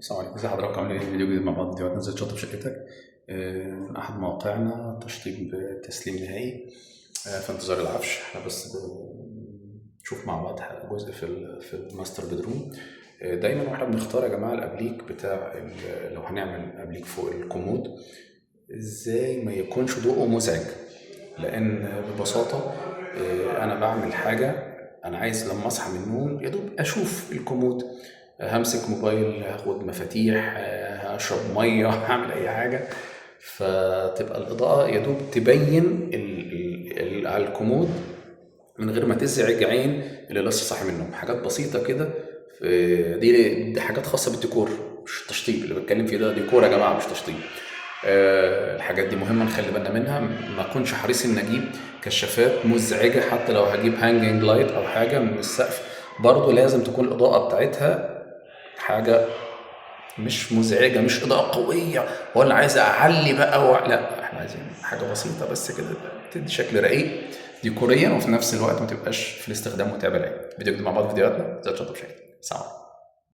السلام عليكم، ازي حضرتك؟ عامل ايه؟ فيديو جديد مع بعض، فيديوهات نزلت شطب شقتك من احد مواقعنا، تشطيب تسليم نهائي في انتظار العفش. احنا بس بنشوف مع بعض جزء في الماستر بدروم. دايما واحنا بنختار يا جماعه الابليك بتاع لو هنعمل ابليك فوق الكومود ازاي ما يكونش ضوءه مزعج، لان ببساطه انا بعمل حاجه، انا عايز لما اصحى من النوم يا دوب اشوف الكومود، همسك موبايل، هاخد مفاتيح، هشرب ميه، هعمل اي حاجه، فتبقى الاضاءه يا دوب تبين على الكومود من غير ما تزعج عين اللي لسه صاحي من النوم. حاجات بسيطه كده. دي حاجات خاصه بالديكور مش تشطيب، اللي بتكلم فيه ده ديكور يا جماعه مش تشطيب. الحاجات دي مهمه نخلي بالنا منها، ما اكونش حريص ان اجيب كشافات مزعجه. حتى لو هجيب هانجنج لايت او حاجه من السقف برضو لازم تكون الاضاءه بتاعتها حاجه مش مزعجه، مش اضاءه قويه ولا عايز اعلي بقى لا، احنا عايزين حاجه بسيطه بس كده تدي شكل رقيق ديكوريا، وفي نفس الوقت ما تبقاش في الاستخدام متعبه العين. فيديو جديد مع بعض، فيديوهاتنا زي الشطب شيء. سلام.